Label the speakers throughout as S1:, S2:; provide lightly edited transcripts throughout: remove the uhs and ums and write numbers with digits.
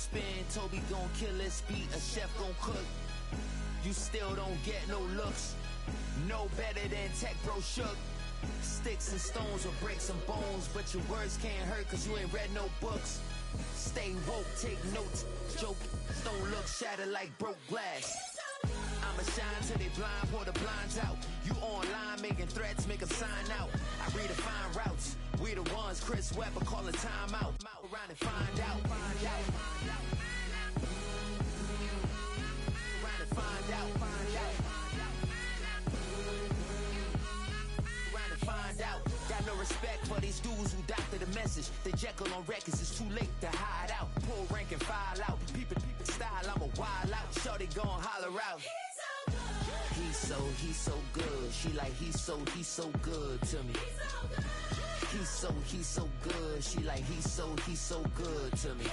S1: spin, Toby gon' kill this beat, a chef gon' cook. You still don't get no looks. No better than Tech Bro Shook. Sticks and stones will break some bones, but your words can't hurt cause you ain't read no books. Stay woke, take notes, joke, don't look shattered like broke glass. I'ma shine till they blind, pour the blinds out. You online making threats, make them sign out. I redefine routes, we the ones Chris Webber calling time out. Around and find out, find out. Around and find out, find out. Around and find out. Got no respect for these dudes who doctor the message. They Jekyll on records, it's too late to hide out. Pull rank and file out. People style, I'm a wild out. Shorty gon' holler out. He's so good. She like he's so good to me. He's so good. She like he's so good to me.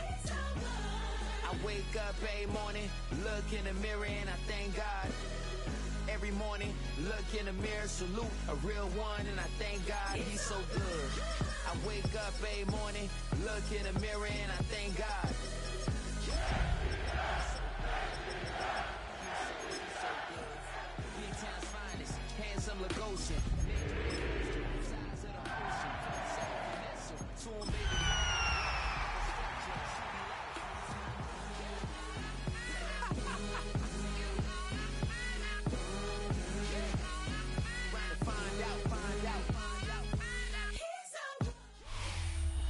S1: I wake up every morning, look in the mirror and I thank God. Every morning, look in the mirror, salute a real one and I thank God he's so good. I wake up every morning, look in the mirror and I thank God. Handsome Lagosian.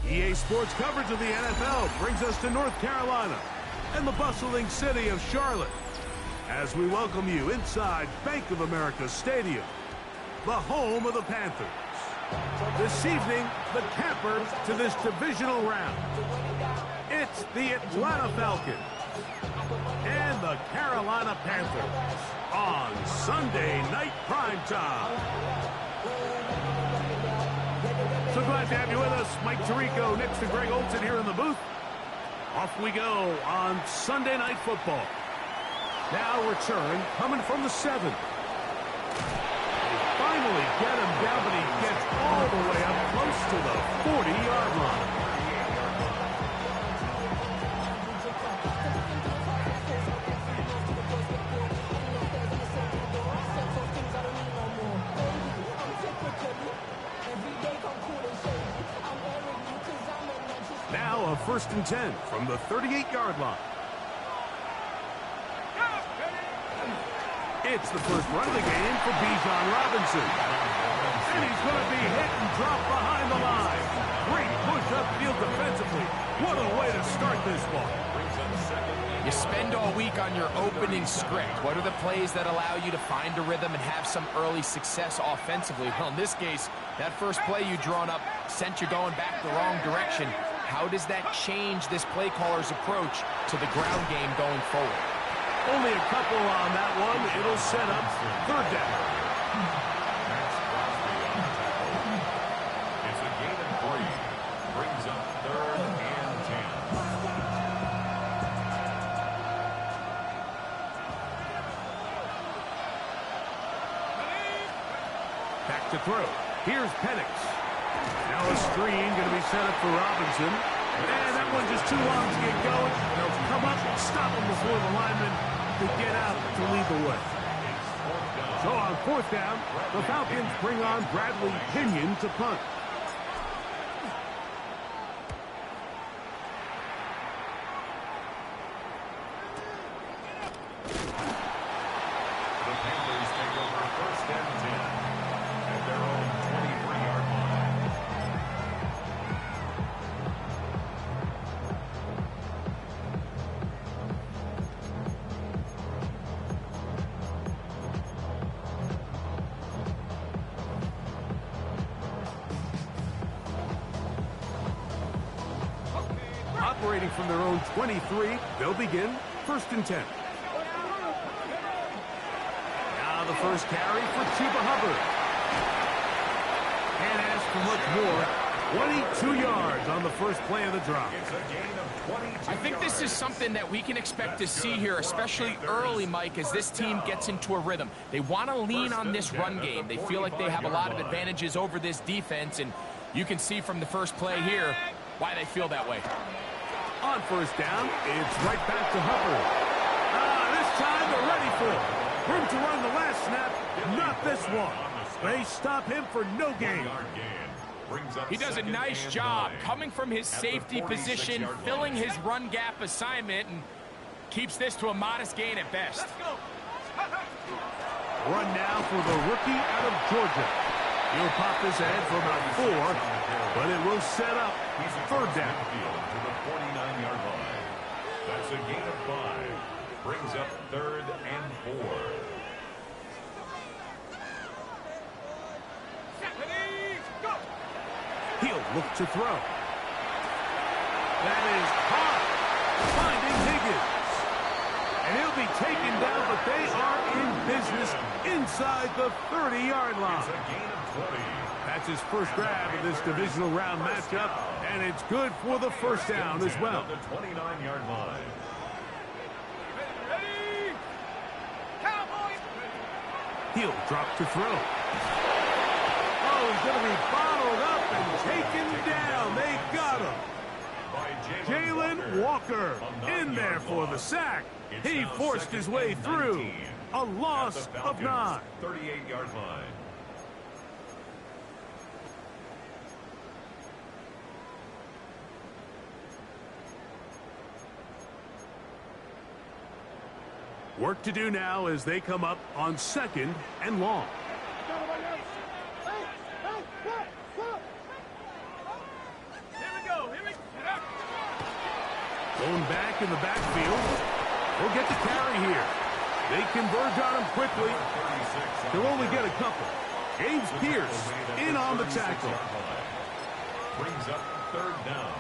S2: EA Sports coverage of the NFL brings us to North Carolina and the bustling city of Charlotte as we welcome you inside Bank of America Stadium, the home of the Panthers. This evening, the camper to this divisional round. It's the Atlanta Falcons and the Carolina Panthers on Sunday Night Primetime. So glad to have you with us. Mike Tirico next to Greg Olson here in the booth. Off we go on Sunday Night Football. Now return coming from the 7. They finally get him down, but he gets all the way up close to the 40-yard line. Now a 1st and 10 from the 38-yard line. It's the first run of the game for Bijan Robinson. And he's going to be hit and dropped behind the line. Great push upfield defensively. What a way to start this ball.
S3: You spend all week on your opening script. What are the plays that allow you to find a rhythm and have some early success offensively? Well, in this case, that first play you drawn up sent you going back the wrong direction. How does that change this play caller's approach to the ground game going forward?
S2: Only a couple on that one. It'll set up 3rd down.
S4: It's a gain of 3. Brings up 3rd and 10.
S2: Back to throw. Here's Penix. Now a screen going to be set up for Robinson. And that one just too long to get going. They'll come up and stop him before the lineman to get out to lead the way. So on 4th down, the Falcons bring on Bradley Pinion to punt.
S4: The Panthers take over 1st and 10 at their own 23-yard line.
S2: Operating from their own 23, they'll begin 1st and 10. Now the first carry for Chuba Hubbard. Can't ask for much more. 22 yards on the first play of the drive.
S4: It's a gain of 22
S3: I think this is something that we can expect to see here, especially early, Mike, as this team gets into a rhythm. They want to lean on this run game. They feel like they have a lot of advantages over this defense, and you can see from the first play here why they feel that way.
S2: On first down, it's right back to Hubbard. This time they're ready for it. Room to run the last snap, not this one. They stop him for no gain.
S3: He does a nice job coming from his safety position, filling his run gap assignment, and keeps this to a modest gain at best.
S2: Run now for the rookie out of Georgia. He'll pop this ahead for about 4, but it will set up third down.
S4: To the 49-yard line. That's a gain of 5. Brings up 3rd and 4.
S2: He'll look to throw. That is hard. Finding Higgins. And he'll be taken down, but they are in business inside the 30-yard line.
S4: It's a gain of 20.
S2: That's his first grab of this divisional round matchup, and it's good for the first down as well.
S4: The 29-yard line.
S2: He'll drop to throw. Oh, he's going to be bottled up and taken down. They got him. Jalen Walker in there for the sack. He forced his way through. A loss of 9.
S4: 38-yard line.
S2: Work to do now as they come up on 2nd and long. Going back in the backfield. We'll get the carry here. They converge on him quickly. He'll only get a couple. James Pierce in on the tackle.
S4: Brings up 3rd down.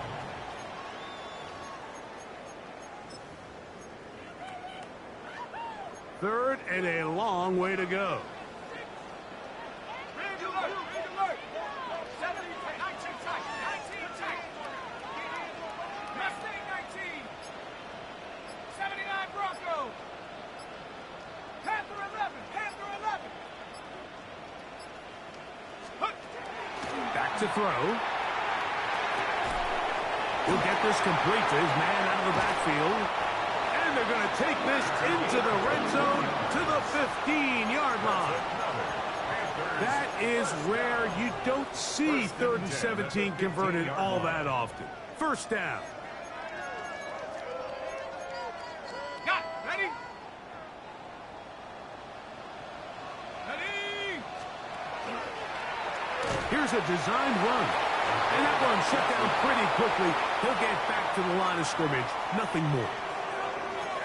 S2: Third and a long way to go. Back to throw. He'll get this complete to his man out of the backfield. And they're going to take this into the red zone to the 15-yard line. That is rare. You don't see 3rd and 17 converted all that often. First down. Here's a designed run. And that one shut down pretty quickly. He'll get back to the line of scrimmage. Nothing more.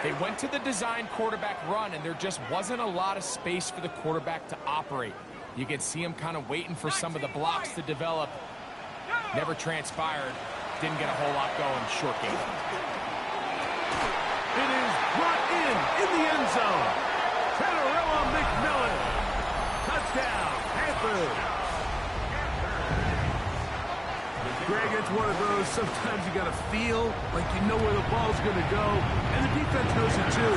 S3: They went to the design quarterback run, and there just wasn't a lot of space for the quarterback to operate. You could see him kind of waiting for some of the blocks to develop. Never transpired. Didn't get a whole lot going. Short game.
S2: It is brought in the end zone. Tenorella McMillan. Touchdown, Panthers. Greg, it's one of those, sometimes you got to feel like you know where the ball's going to go, and the defense knows it too,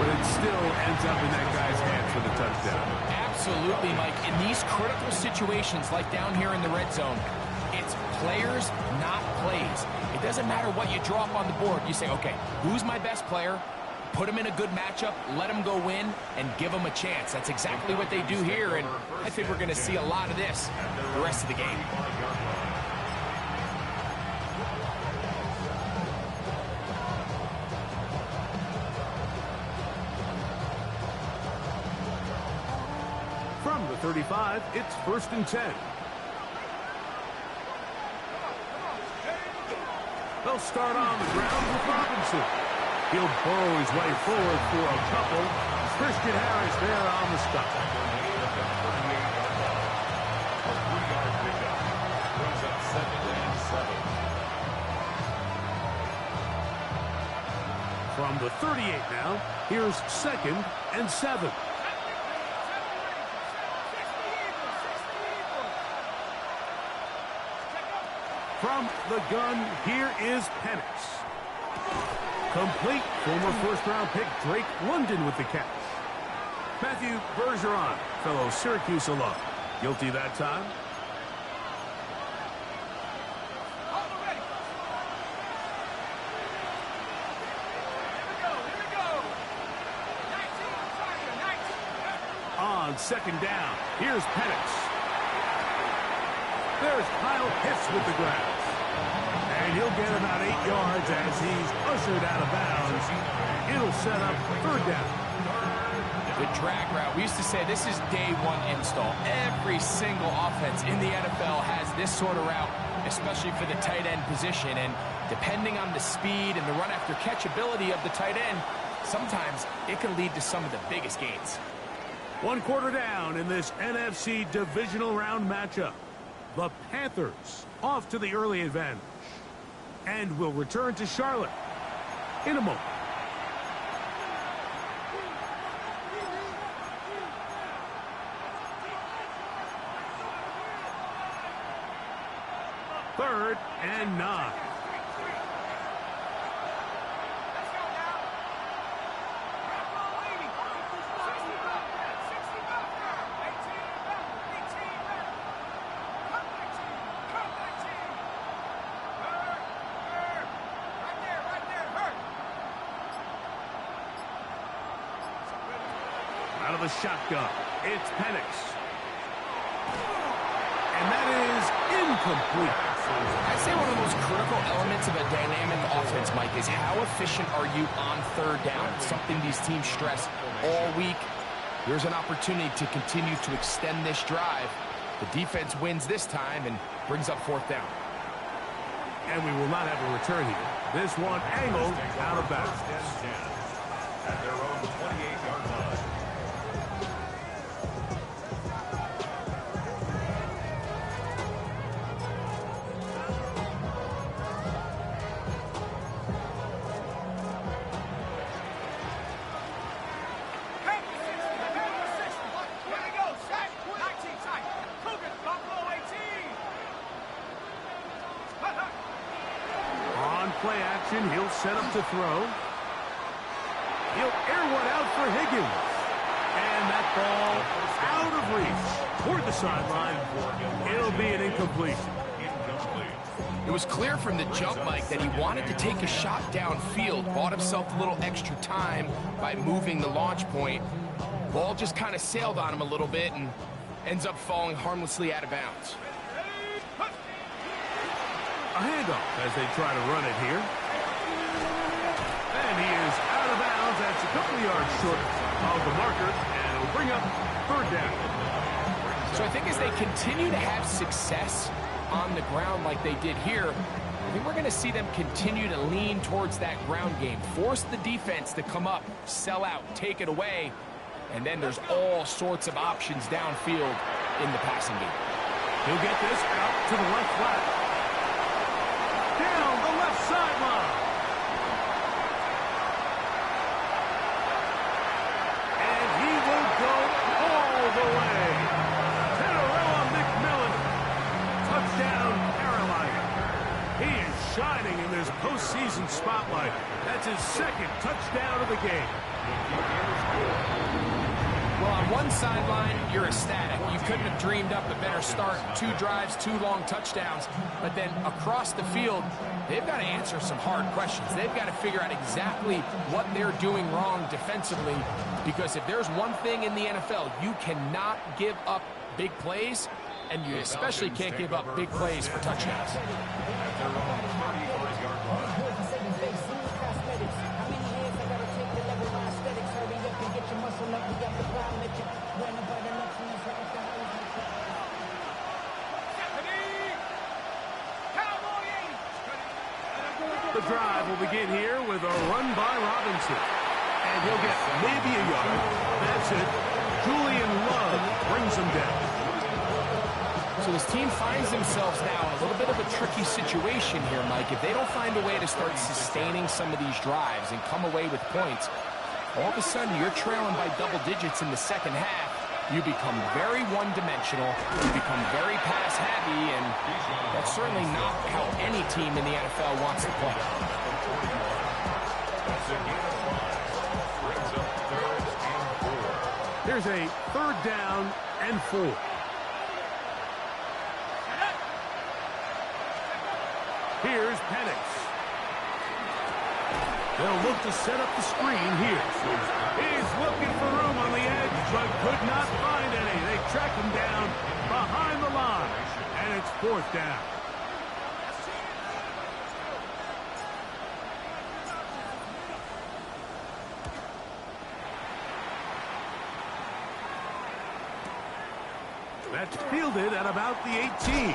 S2: but it still ends up in that guy's hands for the touchdown.
S3: Absolutely, Mike. In these critical situations, like down here in the red zone, it's players, not plays. It doesn't matter what you draw up on the board. You say, okay, who's my best player? Put him in a good matchup, let him go win, and give him a chance. That's exactly what they do here, and I think we're going to see a lot of this the rest of the game.
S2: From the 35, it's 1st and 10. They'll start on the ground with Robinson. He'll burrow his way forward for a couple. Christian Harris there on the stop. From the 38 now, here's 2nd and 7. From the gun, here is Penix. Complete. Former first-round pick Drake London with the catch. Matthew Bergeron, fellow Syracuse alum. Guilty that time. on second down. Here's Penix. There's Kyle Pitts with the grab. And he'll get about 8 yards as he's ushered out of bounds. It'll set up third down.
S3: The drag route. We used to say this is day one install. Every single offense in the NFL has this sort of route, especially for the tight end position. And depending on the speed and the run after catch ability of the tight end, sometimes it can lead to some of the biggest gains.
S2: 1 quarter down in this NFC divisional round matchup. The Panthers off to the early advantage. And will return to Charlotte in a moment. Third and 9. Out of the shotgun, it's Penix. And that is incomplete.
S3: I'd say one of the most critical elements of a dynamic offense, Mike, is how efficient are you on third down? It's something these teams stress all week. Here's an opportunity to continue to extend this drive. The defense wins this time and brings up fourth down.
S2: And we will not have a return here. This one angled out of bounds.
S4: At their own 28-yard line.
S2: Play action, he'll set up to throw. He'll air one out for Higgins. And that ball out of reach toward the sideline. It'll be an incompletion.
S3: It was clear from the jump, Mike, that he wanted to take a shot downfield, bought himself a little extra time by moving the launch point. Ball just kind of sailed on him a little bit and ends up falling harmlessly out of bounds.
S2: A handoff as they try to run it here. And he is out of bounds. That's a couple of yards short of the marker, and it'll bring up third down.
S3: So I think as they continue to have success on the ground like they did here, I think we're going to see them continue to lean towards that ground game. Force the defense to come up, sell out, take it away, and then there's all sorts of options downfield in the passing game.
S2: He'll get this out to the left flat. Down the left sideline. And he will go all the way. Tenerella McMillan. Touchdown, Carolina. He is shining in this postseason spotlight. That's his second touchdown of the game.
S3: Well, on one sideline, you're ecstatic. You couldn't have dreamed up a better start. 2 drives, 2 long touchdowns. But then across the field, they've got to answer some hard questions. They've got to figure out exactly what they're doing wrong defensively. Because if there's one thing in the NFL, you cannot give up big plays, and you especially can't give up big plays for touchdowns.
S2: The drive will begin here with a run by Robinson. And he'll get maybe a yard. That's it. Julian Love brings him down.
S3: So this team finds themselves now in a little bit of a tricky situation here, Mike. If they don't find a way to start sustaining some of these drives and come away with points, all of a sudden you're trailing by double digits in the second half. You become very one-dimensional, you become very pass-heavy, and that's certainly not how any team in the NFL wants to play.
S2: Here's a third down and 4. Here's Penix. They'll look to set up the screen here. He's looking for room on the edge. but could not find any. They track him down behind the line, and it's 4th down. That's fielded at about the 18.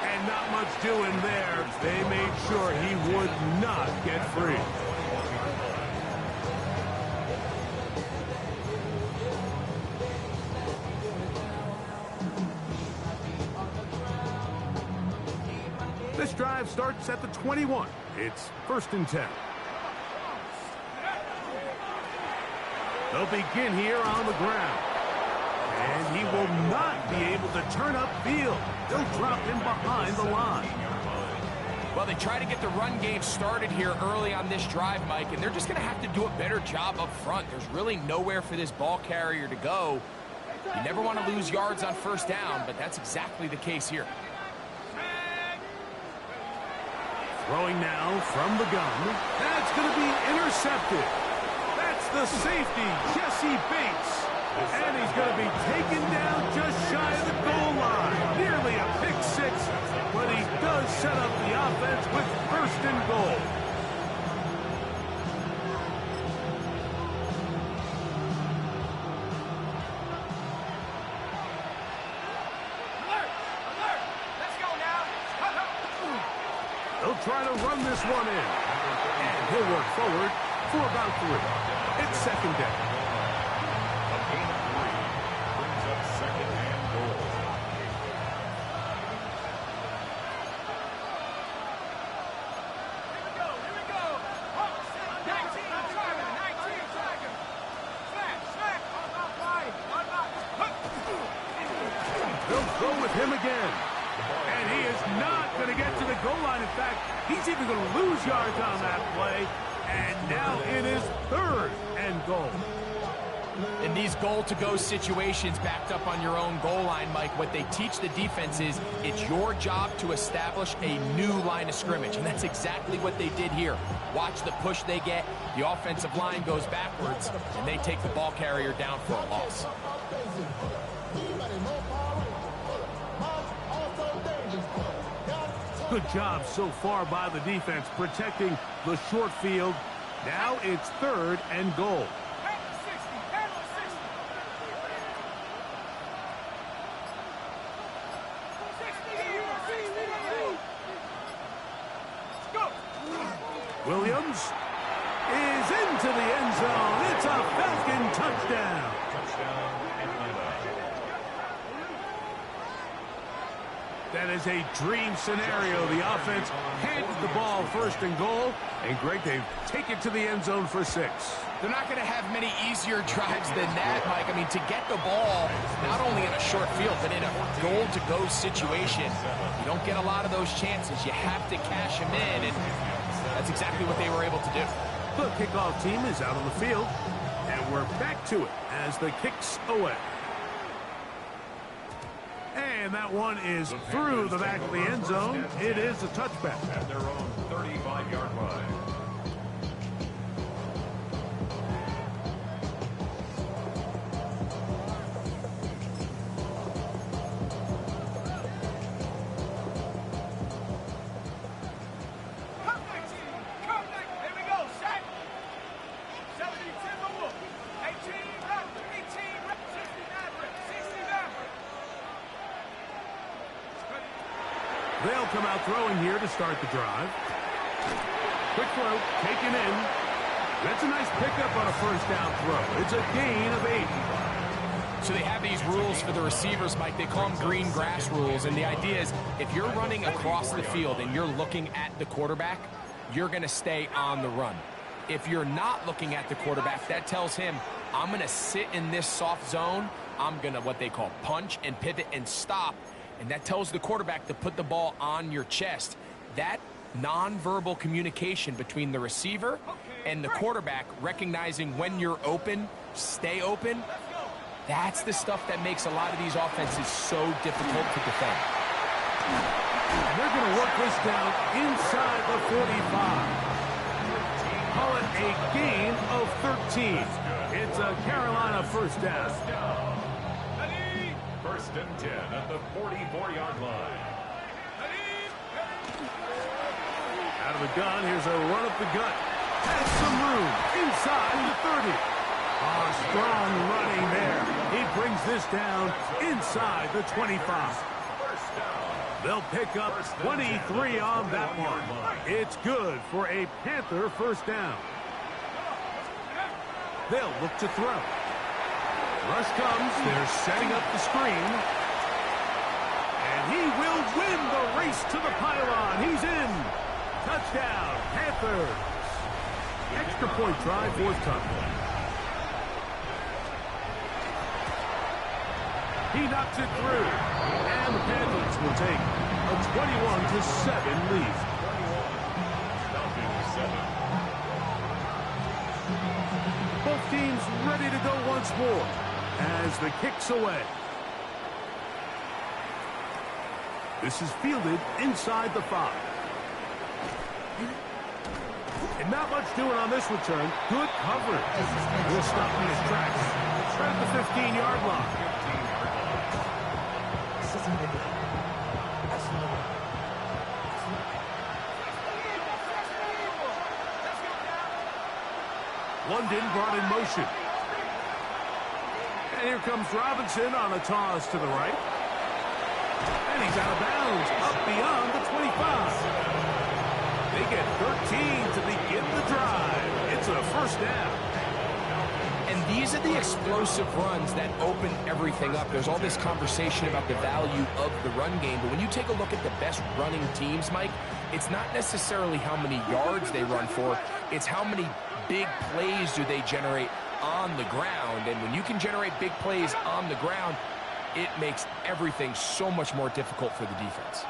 S2: And not much doing there. They made sure he would not get free. This drive starts at the 21. It's 1st and 10. They'll begin here on the ground. And he will not be able to turn upfield. They'll drop him behind the line.
S3: Well, they try to get the run game started here early on this drive, Mike, and they're just going to have to do a better job up front. There's really nowhere for this ball carrier to go. You never want to lose yards on 1st down, but that's exactly the case here.
S2: Throwing now from the gun. That's going to be intercepted. That's the safety, Jesse Bates. And he's going to be taken down just shy of the goal line. Nearly a pick 6, but he does set up the offense with 1st and goal.
S3: Let's go now.
S2: They'll try to run this one in. And he'll work forward for about 3. It's 2nd down. Go with him again. And he is not going to get to the goal line. In fact, he's even going to lose yards on that play. And now it is 3rd and goal.
S3: In these goal-to-go situations backed up on your own goal line, Mike, what they teach the defense is it's your job to establish a new line of scrimmage, and that's exactly what they did here. Watch the push they get. The offensive line goes backwards, and they take the ball carrier down for a loss.
S2: Good job so far by the defense protecting the short field. Now it's 3rd and goal. Williams is into the end zone. It's a Falcon touchdown. That is a dream scenario. The offense handed the ball 1st and goal. And, Greg, they take it to the end zone for 6.
S3: They're not going to have many easier drives than that, Mike. I mean, to get the ball, not only in a short field, but in a goal-to-go situation, you don't get a lot of those chances. You have to cash them in, and that's exactly what they were able to do.
S2: The kickoff team is out on the field, and we're back to it as the kick's away. And that one is through the back of the end zone. It is a touchback.
S4: At their own 35-yard line.
S2: They'll come out throwing here to start the drive. Quick throw, taken in. That's a nice pickup on a 1st down throw. It's a gain of 8.
S3: So they have these rules for the receivers, Mike. They call them green grass rules. And the idea is if you're running across the field and you're looking at the quarterback, you're going to stay on the run. If you're not looking at the quarterback, that tells him, I'm going to sit in this soft zone. I'm going to what they call punch and pivot and stop. And that tells the quarterback to put the ball on your chest. That nonverbal communication between the receiver and the quarterback, recognizing when you're open, stay open, that's the stuff that makes a lot of these offenses so difficult to defend.
S2: They're going to work this down inside the 45. Call it a gain of 13. It's a Carolina first down.
S4: First and 10 at the 44-yard line.
S2: Out of the gun, here's a run up the gut. Has some room inside the 30. Oh, strong running there. He brings this down inside the 25. They'll pick up 23 on that one. It's good for a Panther first down. They'll look to throw. Rush comes. They're setting up the screen. And he will win the race to the pylon. He's in. Touchdown, Panthers. Extra point try, fourth time. He knocks it through. And the Panthers will take a 21-7 lead. Both teams ready to go once more as the kick's away. This is fielded inside the 5. And not much doing on this return. Good coverage. Will stop in his tracks. Right at the 15-yard line. London brought in motion. And here comes Robinson on a toss to the right. And he's out of bounds, up beyond the 25. They get 13 to begin the drive. It's a first down.
S3: And these are the explosive runs that open everything up. There's all this conversation about the value of the run game, but when you take a look at the best running teams, Mike, it's not necessarily how many yards they run for, it's how many big plays do they generate on the ground. And when you can generate big plays on the ground, it makes everything so much more difficult for the defense.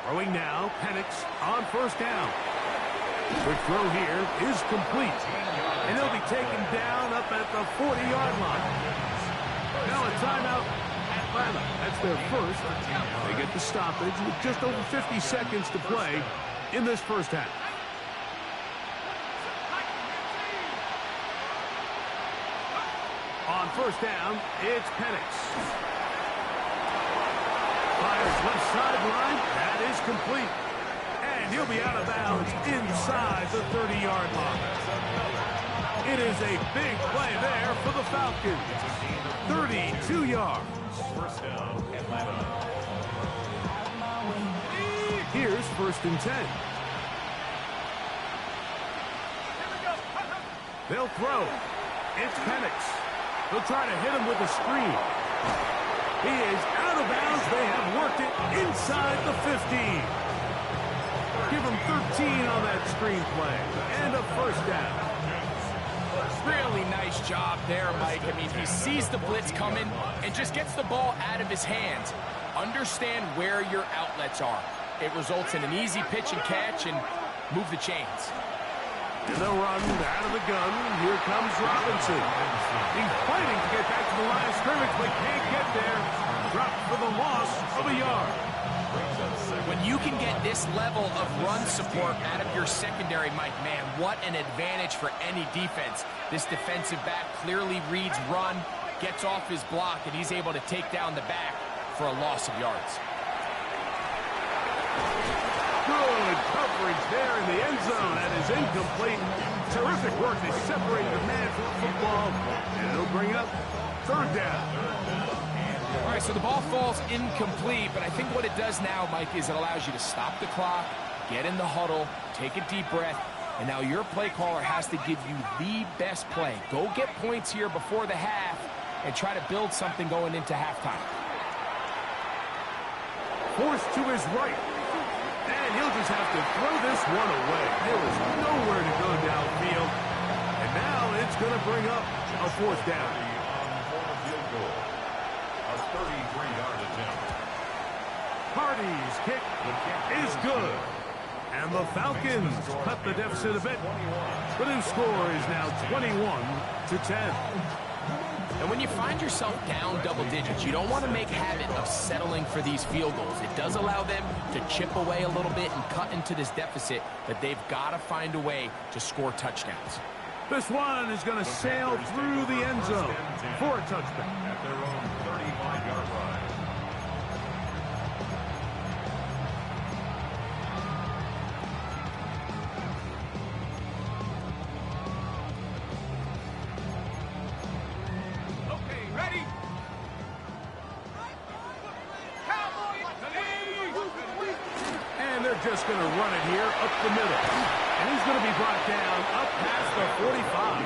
S2: Throwing now, Penix on first down. Quick throw here is complete. And he'll be taken down up at the 40-yard line. Now a timeout, Atlanta. That's their first. They get the stoppage with just over 50 seconds to play in this first half. On first down, it's Penix. Fires left sideline. That is complete. And he'll be out of bounds inside the 30-yard line. It is a big play there for the Falcons. 32 yards.
S4: First down, Atlanta.
S2: Here's first and 10. They'll throw. It's Penix. They'll try to hit him with a screen. He is out of bounds. They have worked it inside the 15. Give him 13 on that screen play. And a first down.
S3: Really nice job there, Mike. I mean, he sees the blitz coming and just gets the ball out of his hands. Understand where your outlets are. It results in an easy pitch and catch and move the chains.
S2: And they'll run out of the gun. Here comes Robinson. He's fighting to get back to the line of scrimmage, but can't get there. Dropped for the loss of a yard.
S3: When you can get this level of run support out of your secondary, Mike, man, what an advantage for any defense. This defensive back clearly reads run, gets off his block, and he's able to take down the back for a loss of yards.
S2: Good coverage there in the end zone. That is incomplete. Terrific work. They separate the man from the football, and it'll bring up third down.
S3: All right, so the ball falls incomplete, but I think what it does now, Mike, is it allows you to stop the clock, get in the huddle, take a deep breath, and now your play caller has to give you the best play. Go get points here before the half and try to build something going into halftime.
S2: Forced to his right. And he'll just have to throw this one away. There is nowhere to go downfield. And now it's going to bring up a fourth down.
S4: A 33-yard attempt.
S2: Hardy's kick is good. And the Falcons cut the deficit a bit. The new score is now 21-10.
S3: And when you find yourself down double digits, you don't want to make habit of settling for these field goals. It does allow them to chip away a little bit and cut into this deficit, but they've got to find a way to score touchdowns.
S2: This one is going to sail through the end zone for a touchback.
S4: At their own 35-yard line.
S3: Okay, ready?
S2: And they're just going to run it here up the middle. And he's going to be brought down up past the 45.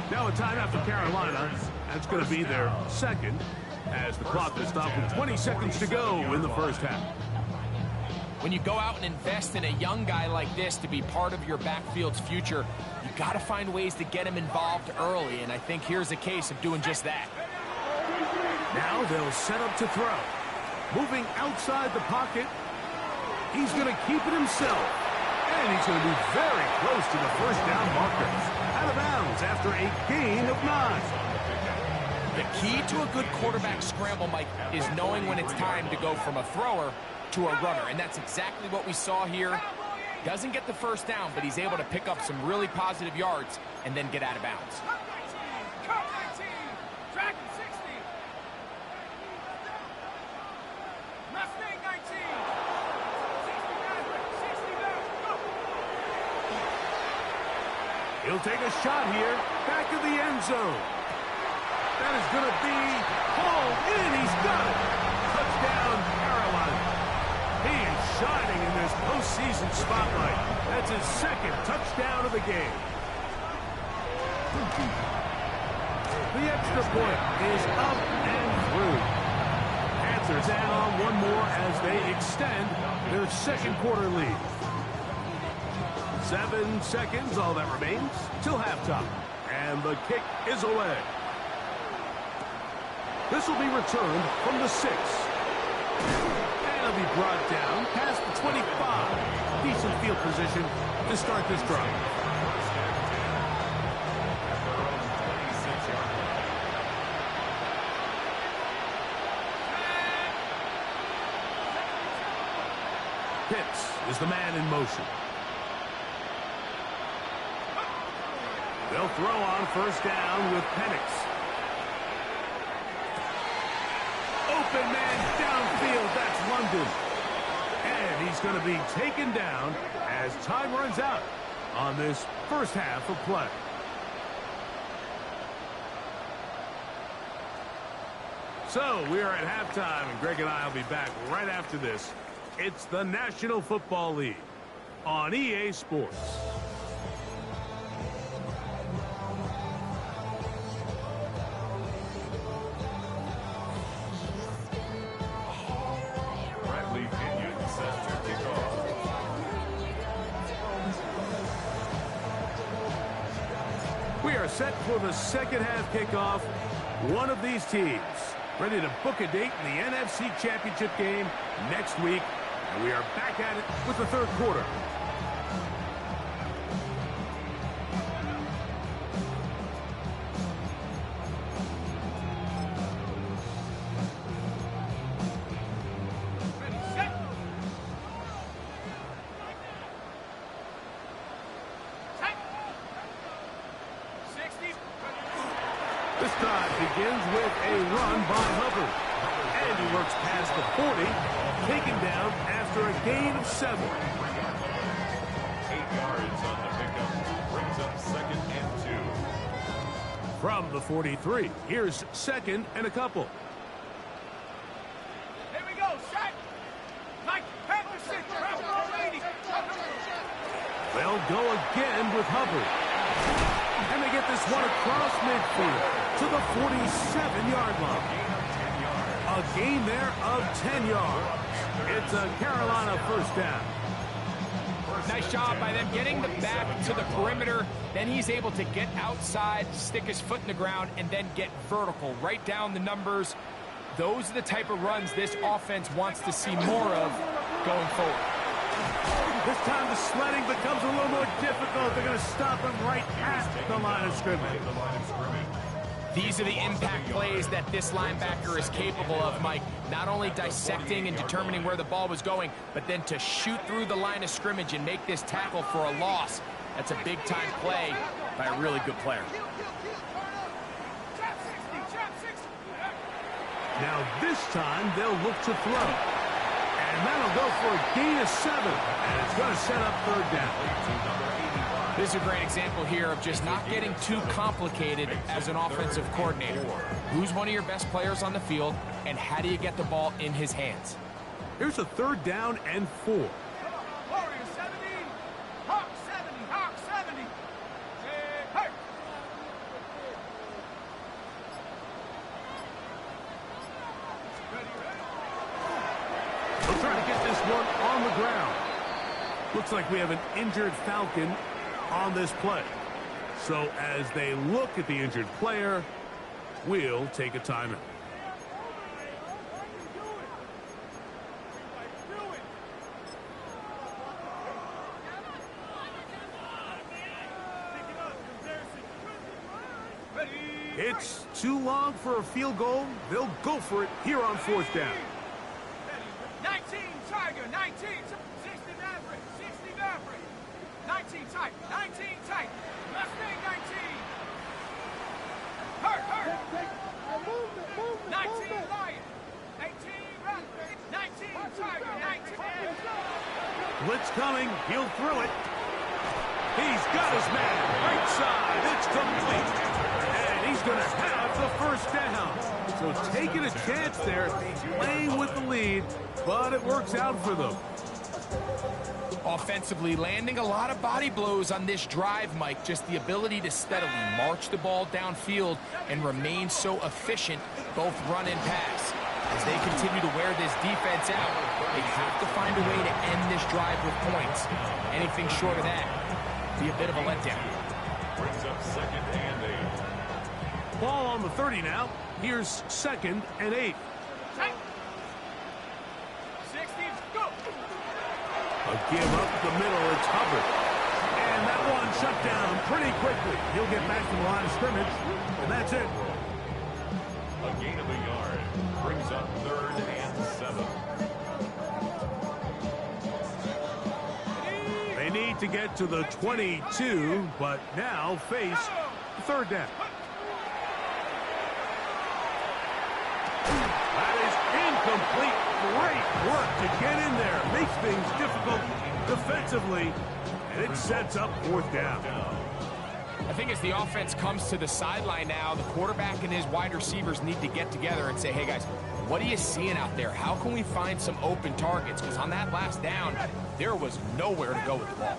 S2: Now a timeout for Carolina. That's going to be their second as the clock will stop with 20 seconds to go in the first half.
S3: When you go out and invest in a young guy like this to be part of your backfield's future, you got to find ways to get him involved early, and I think here's a case of doing just that.
S2: Now they'll set up to throw. Moving outside the pocket. He's going to keep it himself. And he's going to be very close to the first down marker. Out of bounds after a gain of 9.
S3: The key to a good quarterback scramble, Mike, is knowing when it's time to go from a thrower to a runner. And that's exactly what we saw here. Doesn't get the first down, but he's able to pick up some really positive yards and then get out of bounds.
S2: He'll take a shot here, back of the end zone. That is going to be hauled in. He's got it. Touchdown, Carolina. He is shining in this postseason spotlight. That's his second touchdown of the game. The extra point is up and through. Panthers add on one more as they extend their second quarter lead. 7 seconds, all that remains, till halftime. And the kick is away. This will be returned from the 6. And it'll be brought down past the 25. Decent field position to start this drive. Pitts is the man in motion. They'll throw on first down with Penix. Open man downfield, that's London. And he's going to be taken down as time runs out on this first half of play. So we are at halftime, and Greg and I will be back right after this. It's the National Football League on EA Sports. We are set for the second half kickoff. One of these teams ready to book a date in the NFC Championship game next week. And we are back at it with the third quarter. This drive begins with a run by Hubbard. And he works past the 40, taken down after a gain of 7.
S4: 8 yards on the pickup. Brings up 2nd and 2.
S2: From the 43, here's 2nd and a couple.
S5: Here we go, set. Mike, Panther 6, Bravo 80.
S2: They'll go again with Hubbard. And they get this one across midfield to the 47-yard line. A gain there of 10 yards. It's a Carolina first down.
S3: Nice job by them getting the back to the perimeter. Then he's able to get outside, stick his foot in the ground, and then get vertical. Right down the numbers. Those are the type of runs this offense wants to see more of going forward.
S2: This time the sledding becomes a little more difficult. They're going to stop him right at the line of scrimmage.
S3: These are the impact plays that this linebacker is capable of, Mike. Not only dissecting and determining where the ball was going, but then to shoot through the line of scrimmage and make this tackle for a loss. That's a big-time play by a really good player.
S2: Now this time they'll look to throw. And that'll go for a gain of 7. And it's going to set up third down.
S3: This is a great example here of just not getting too complicated as an offensive coordinator. Who's one of your best players on the field, and how do you get the ball in his hands?
S2: Here's a third down and 4.
S5: Warrior 70, Hawk 70, Hawk 70. Hey!
S2: They'll try to get this one on the ground. Looks like we have an injured Falcon on this play. So as they look at the injured player, we'll take a timeout. It's too long for a field goal. They'll go for it here on fourth down.
S5: 19 Tiger, 19, 60 Maverick, 60 Maverick, 19 tight, 19 tight, Mustang 19. Hurt. 19 Lion, 18 Raspberry, 19 Tiger, 19.
S2: Blitz coming. He'll throw it. He's got his man. Right side. It's complete. And he's going to have the first down. So taking a chance there, playing with the lead, but it works out for them.
S3: Offensively, landing a lot of body blows on this drive, Mike. Just the ability to steadily march the ball downfield and remain so efficient, both run and pass. As they continue to wear this defense out, they have to find a way to end this drive with points. Anything short of that be a bit of a letdown.
S4: Brings up 2nd and 8.
S2: Ball on the 30 now. Here's 2nd and 8.
S5: Tight. 60, go.
S2: A give up the middle. It's Hubbard. And that one shut down pretty quickly. He'll get back to the line of scrimmage, and that's it.
S4: A gain of a yard. Brings up 3rd and 7.
S2: They need to get to the 22, but now face third down. That is incomplete. Great work to get in there. Makes things difficult defensively, and it sets up fourth down.
S3: I think as the offense comes to the sideline now, the quarterback and his wide receivers need to get together and say, hey, guys, what are you seeing out there? How can we find some open targets? Because on that last down, there was nowhere to go with the ball.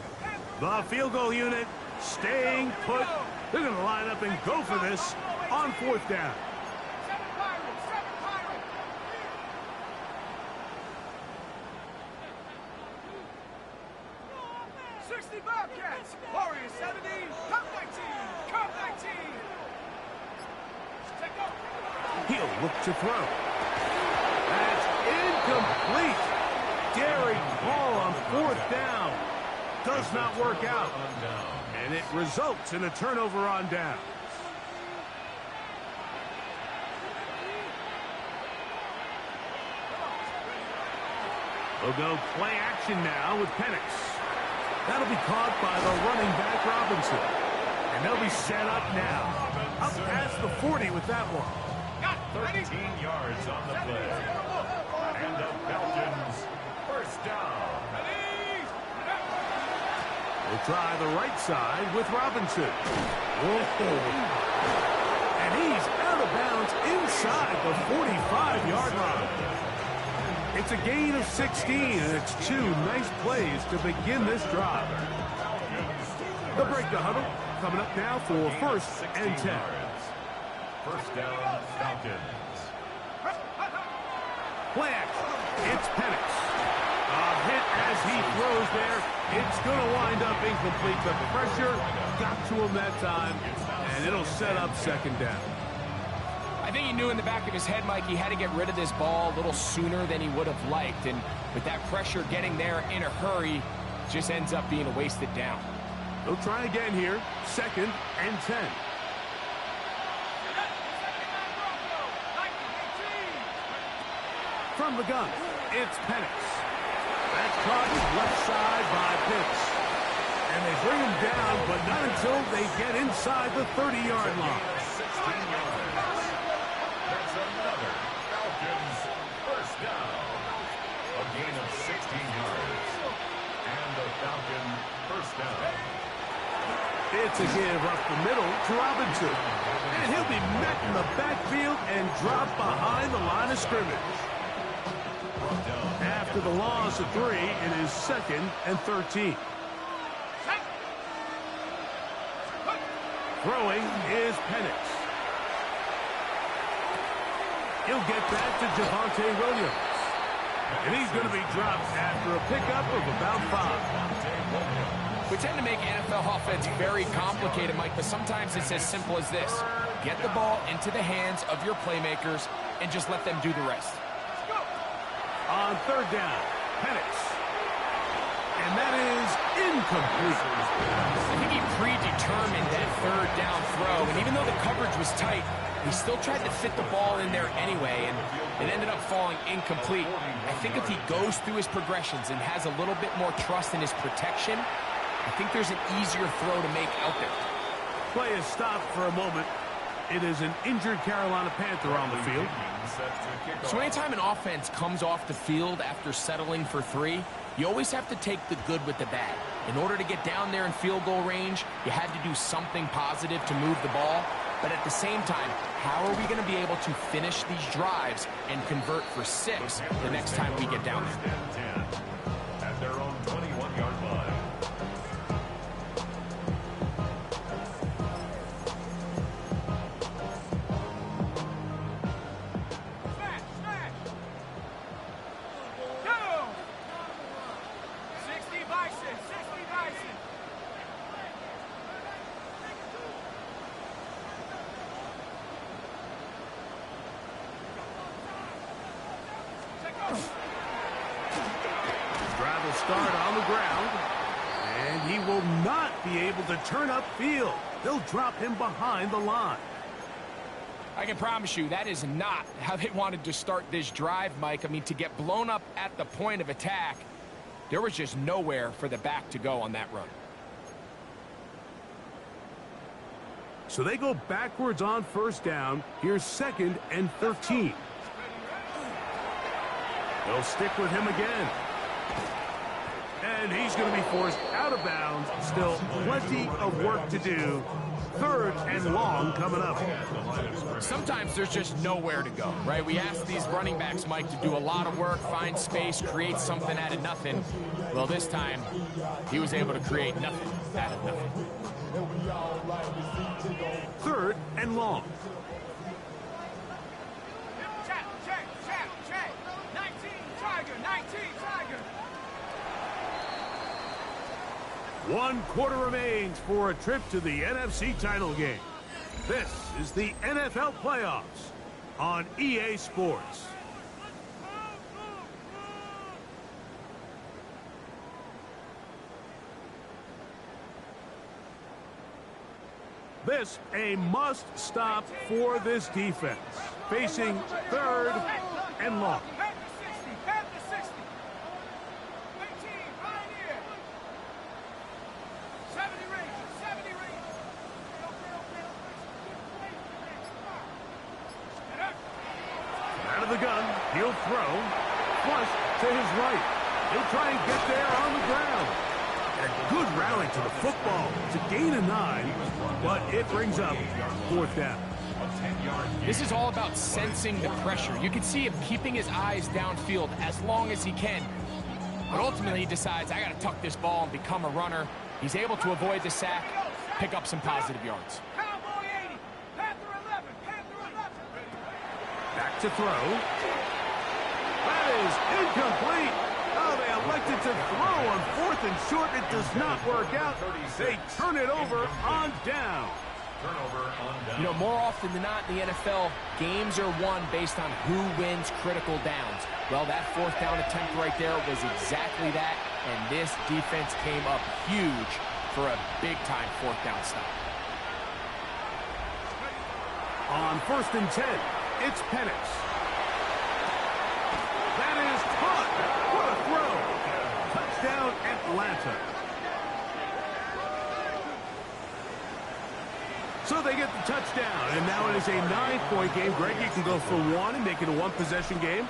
S2: The field goal unit staying put. They're going to line up and go for this on fourth down.
S5: 7 Pirates, 7 Pirates. 60 Bobcats, Warrior 70, Cup 19, Cup 19. Take off.
S2: He'll look to throw. That's incomplete. Daring ball on fourth down. Does not work out. And it results in a turnover on down. We'll go play action now with Penix. That'll be caught by the running back Robinson. And they'll be set up now. Up past the 40 with that one.
S4: 13 yards on the play. And the Falcons first down.
S2: We'll try the right side with Robinson. Whoa. And he's out of bounds inside the 45-yard line. It's a gain of 16, and it's 2 nice plays to begin this drive. The break the huddle coming up now for 1st and 10.
S4: First down, Falcons.
S2: Play action. It's Penix. A hit as he throws there. It's going to wind up incomplete. The pressure got to him that time, and it'll set up 2nd down.
S3: I think he knew in the back of his head, Mike, he had to get rid of this ball a little sooner than he would have liked. And with that pressure getting there in a hurry, just ends up being a wasted down.
S2: They'll try again here. 2nd and 10. From the gun, it's Penix. That's caught left side by Pitts. And they bring him down, but not until they get inside the 30-yard line.
S4: 16 yards. That's another Falcons first down. A gain of 16 yards. And the Falcon first down.
S2: It's a give up the middle to Robinson. And he'll be met in the backfield and dropped behind the line of scrimmage. After the loss of 3, it is 2nd and 13. Throwing is Penix. He'll get back to Javonte Williams. And he's going to be dropped after a pickup of about 5.
S3: We tend to make NFL offense very complicated, Mike, but sometimes it's as simple as this. Get the ball into the hands of your playmakers and just let them do the rest.
S2: On 3rd down, Penix. And that is incomplete.
S3: I think he predetermined that 3rd down throw, and even though the coverage was tight, he still tried to fit the ball in there anyway, and it ended up falling incomplete. I think if he goes through his progressions and has a little bit more trust in his protection, I think there's an easier throw to make out there.
S2: Play is stopped for a moment. It is an injured Carolina Panther on the field.
S3: So anytime an offense comes off the field after settling for 3, you always have to take the good with the bad. In order to get down there in field goal range, you had to do something positive to move the ball. But at the same time, how are we going to be able to finish these drives and convert for 6 the next time we get down there?
S4: At their own 21-yard line.
S2: Drive will start on the ground, and he will not be able to turn upfield. They'll drop him behind the line.
S3: I can promise you that is not how they wanted to start this drive, Mike. I mean, to get blown up at the point of attack, there was just nowhere for the back to go on that run.
S2: So they go backwards on 1st down. Here's 2nd and 13. They'll stick with him again. And he's going to be forced out of bounds. Still plenty of work to do. 3rd and long coming up.
S3: Sometimes there's just nowhere to go, right? We ask these running backs, Mike, to do a lot of work, find space, create something out of nothing. Well, this time, he was able to create nothing out of nothing.
S2: 3rd and long.
S5: Check. 19, Tiger, 19, Tiger.
S2: 1 quarter remains for a trip to the NFC title game. This is the NFL playoffs on EA Sports. This a must-stop for this defense. Facing 3rd and long.
S5: Head to 60. 18, Pioneer. 70 range.
S2: Out of the gun, he'll throw. Flush to his right. He'll try and get there on the ground. And a good rally to the football to gain a 9, but it brings up 4th down.
S3: This is all about sensing the pressure. You can see him keeping his eyes downfield as long as he can. But ultimately, he decides, I got to tuck this ball and become a runner. He's able to avoid the sack, pick up some positive yards.
S5: Cowboy 80. Panther 11.
S2: Back to throw. That is incomplete. Oh, they elected to throw on 4th and short. It does not work out. They turn it over on down.
S3: You know, more often than not in the NFL, games are won based on who wins critical downs. Well, that 4th down attempt right there was exactly that, and this defense came up huge for a big-time 4th down stop.
S2: On 1st and 10, it's Penix. That is caught. What a throw. Touchdown, Atlanta. So they get the touchdown, and now it is a 9-point game. Greg, you can go for one and make it a one-possession game.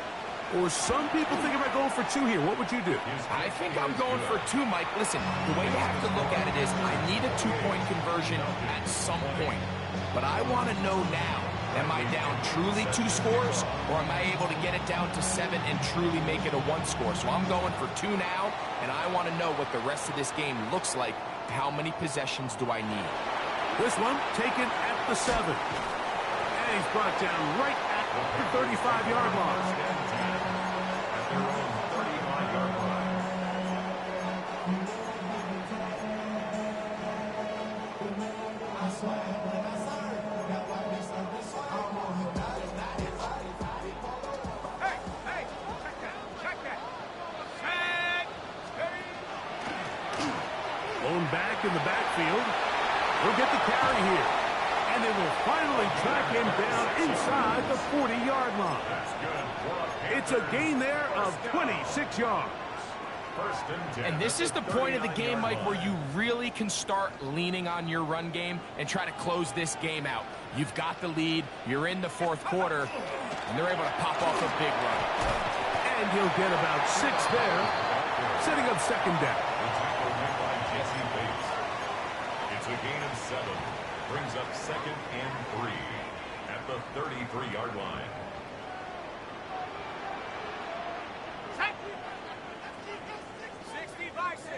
S2: Or some people think about going for two here. What would you do?
S3: I think I'm going for two, Mike. Listen, the way you have to look at it is I need a 2-point conversion at some point. But I want to know now, am I down truly 2 scores, or am I able to get it down to 7 and truly make it a 1 score? So I'm going for 2 now, and I want to know what the rest of this game looks like. How many possessions do I need?
S2: This one taken at the 7. And he's brought down right at the 35-yard line.
S4: At their own 35-yard line.
S5: Hey, check that. Set, steady.
S2: Blown back in the backfield. He'll get the carry here. And they will finally track him down inside the 40-yard line.
S4: That's good for a
S2: It's a gain there of 26 yards.
S4: first and 10.
S3: And this is the point of the game, Mike, where you really can start leaning on your run game and try to close this game out. You've got the lead, you're in the 4th quarter, and they're able to pop off a big run.
S2: And he'll get about 6 there, setting up second down.
S4: The tackle made by Jesse Bates. It's a gain of 7. Brings up 2nd and 3 at the 33-yard line.
S5: Set. 60 by 6, 60,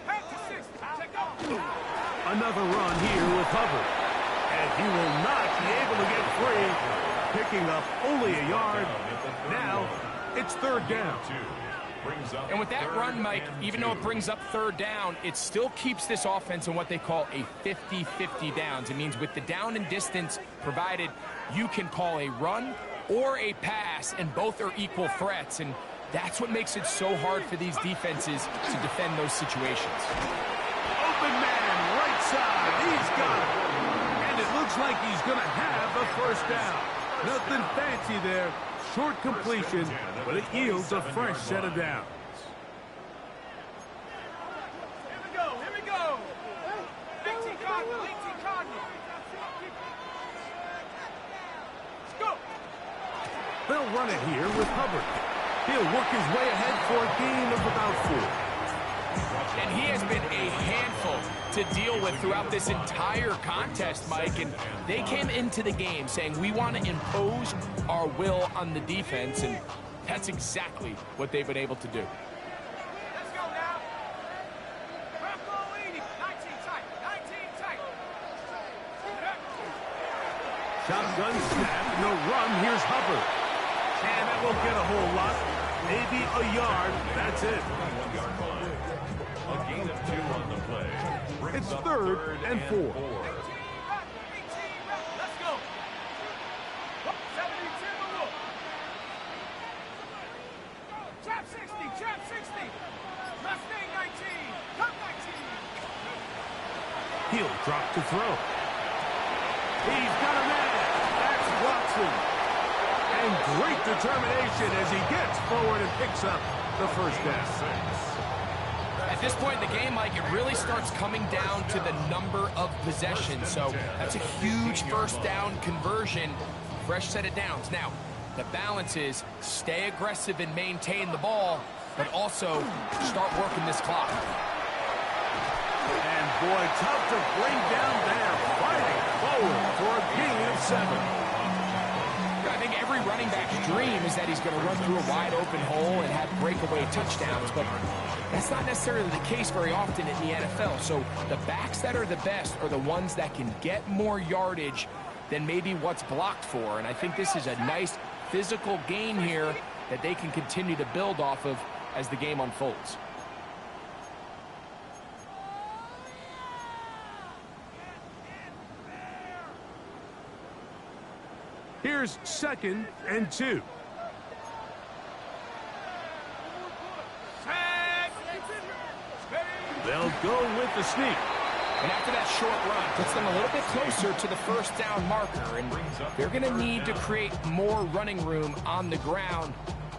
S5: head to 60. Check out.
S2: Another run here with Hubbard. And he will not be able to get free, picking up only a yard. Now it's 3rd down.
S4: 2 brings up
S3: And with that
S4: 3rd
S3: run, Mike,
S4: and
S3: even
S4: 2.
S3: though it brings up 3rd down, it still keeps this offense in what they call a 50-50 downs. It means with the down and distance provided, you can call a run or a pass, and both are equal threats. And that's what makes it so hard for these defenses to defend those situations.
S2: Open man, right side. He's got it. And it looks like he's going to have a first down. Nothing fancy there. Short completion, but it yields a fresh set of downs.
S5: Here we go. 18 Cardinal, 18 Cardinal. Let's go.
S2: They'll run it here with Hubbard. He'll work his way ahead for a gain of about 4.
S3: And he has been a handful to deal with throughout this entire contest, Mike. And they came into the game saying, we want to impose our will on the defense. And that's exactly what they've been able to do.
S5: Let's go now. Bronco 80, 19 tight, 19 tight.
S2: Shotgun snap, no run. Here's Hubbard. And that won't get a whole lot. Maybe a yard. That's it.
S4: 21-yard line. A gain of 2 on the play. Brings
S2: It's
S4: up
S2: 3rd and 4.
S5: 18 rep, let's go. 72 the wolf. Trap 60, trap 60. Mustang 19, come 19.
S2: He'll drop to throw. He's got a man. That's Watson. And great determination as he gets forward and picks up the first down.
S3: At this point in the game, Mike, it really starts coming down to the number of possessions. So that's a huge first down conversion, fresh set of downs. Now, the balance is stay aggressive and maintain the ball, but also start working this clock.
S2: And boy, tough to bring down there, fighting forward for a gain of 7.
S3: I think every running back's dream is that he's going to run through a wide open hole and have breakaway touchdowns, but that's not necessarily the case very often in the NFL. So the backs that are the best are the ones that can get more yardage than maybe what's blocked for. And I think this is a nice physical gain here that they can continue to build off of as the game unfolds.
S2: Here's 2nd and 2. They'll go with the sneak.
S3: And after that short run, puts them a little bit closer to the first down marker. And they're going to need to create more running room on the ground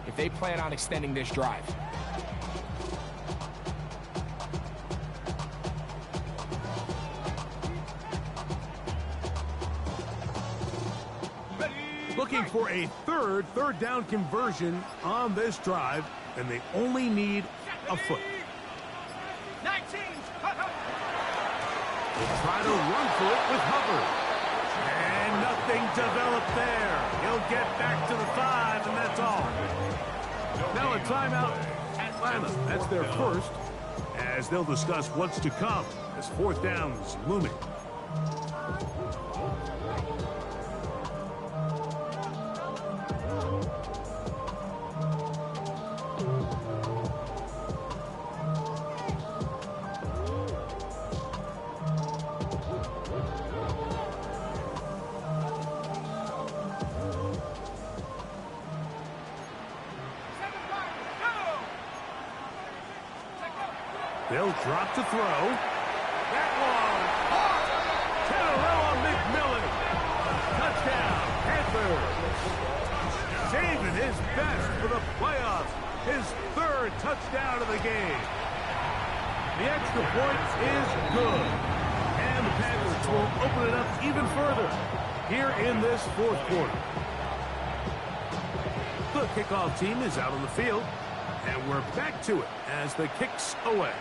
S3: if they plan on extending this drive.
S2: looking for a third down conversion on this drive, and they only need a foot.
S5: 19.
S2: They'll try to run for it with Hubbard. And nothing developed there. He'll get back to the 5, and that's all. Now a timeout, Atlanta. That's their first, as they'll discuss what's to come as 4th down is looming. They'll drop to throw. That one. Tenarella McMillan. Touchdown, Panthers. Saving his best for the playoffs. His 3rd touchdown of the game. The extra point is good. And the Panthers will open it up even further here in this 4th quarter. The kickoff team is out on the field. And we're back to it as the kick's away.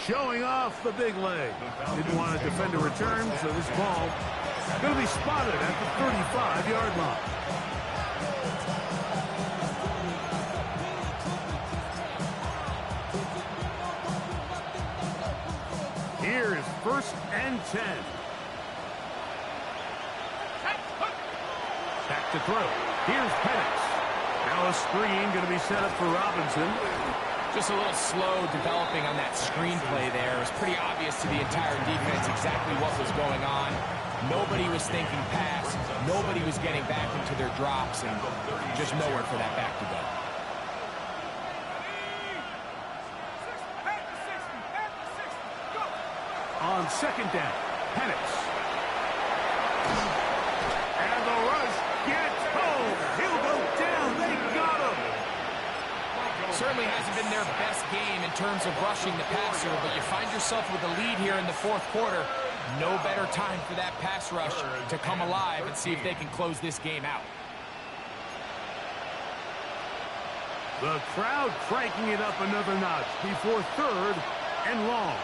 S2: Showing off the big leg. Didn't want to defend a return, so this ball is going to be spotted at the 35-yard line. Here is 1st and 10. Back to throw. Here's Penix. Now a screen going to be set up for Robinson.
S3: Just a little slow developing on that screenplay there. It was pretty obvious to the entire defense exactly what was going on. Nobody was thinking pass. Nobody was getting back into their drops, and just nowhere for that back to go.
S2: On 2nd down, Penix. And the rush gets home. He'll go down. They got him.
S3: Certainly hasn't been their best game in terms of rushing the passer, but you find yourself with a lead here in the 4th quarter. No better time for that pass rush to come alive and see if they can close this game out.
S2: The crowd cranking it up another notch before 3rd and long.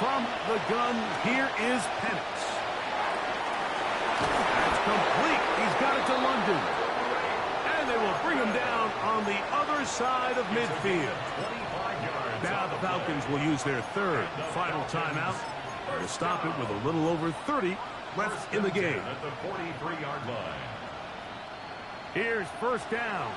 S2: From the gun, here is Penix. That's complete. He's got it to London. And they will bring him down on the other side of midfield. Now the Falcons will use their 3rd final timeout to stop it with a little over 30 left in the game.
S4: At the 43-yard line.
S2: Here's 1st down.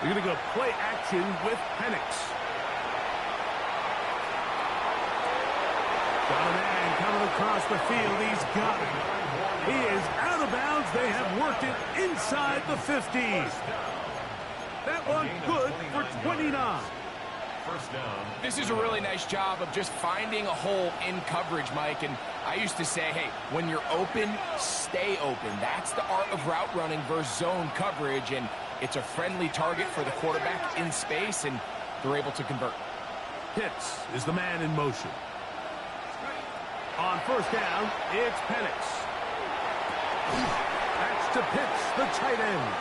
S2: We're going to go play action with Penix. Got a man coming across the field. He's got it. He is out of bounds. They have worked it inside the 50s. That one good for 29.
S4: First down.
S3: This is a really nice job of just finding a hole in coverage, Mike. And I used to say, hey, when you're open, stay open. That's the art of route running versus zone coverage. And it's a friendly target for the quarterback in space, and they're able to convert.
S2: Pitts is the man in motion. On 1st down, it's Penix. That's to Pitts, the tight end.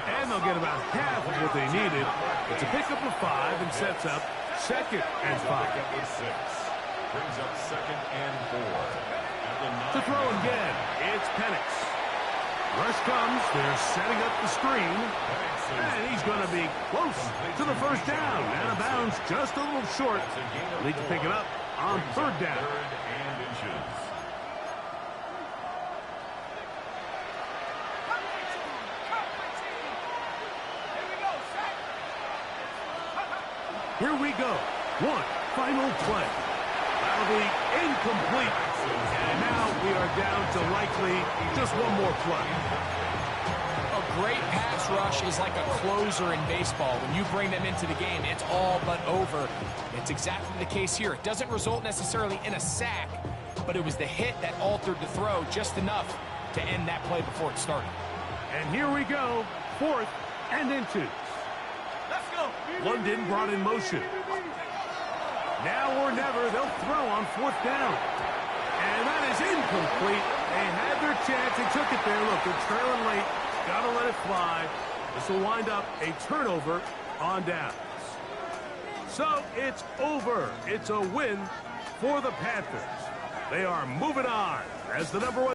S2: And they'll get about half of what they needed. It's a pickup of 5 and sets up 2nd and 5.
S4: Brings up 2nd and 4.
S2: To throw again, it's Penix. Rush comes, they're setting up the screen. And he's going to be close to the 1st down. Out of bounds, just a little short. Need to pick it up on 3rd down.
S4: 3rd and inches.
S2: Here we go. One final play. That'll be incomplete. And now we are down to likely just one more play.
S3: A great pass rush is like a closer in baseball. When you bring them into the game, it's all but over. It's exactly the case here. It doesn't result necessarily in a sack, but it was the hit that altered the throw just enough to end that play before it started.
S2: And here we go, 4th and inches.
S5: Let's go.
S2: London brought in motion. Now or never, they'll throw on 4th down. And that is incomplete. They had their chance. They took it there. Look, they're trailing late. Got to let it fly. This will wind up a turnover on downs. So it's over. It's a win for the Panthers. They are moving on as the #1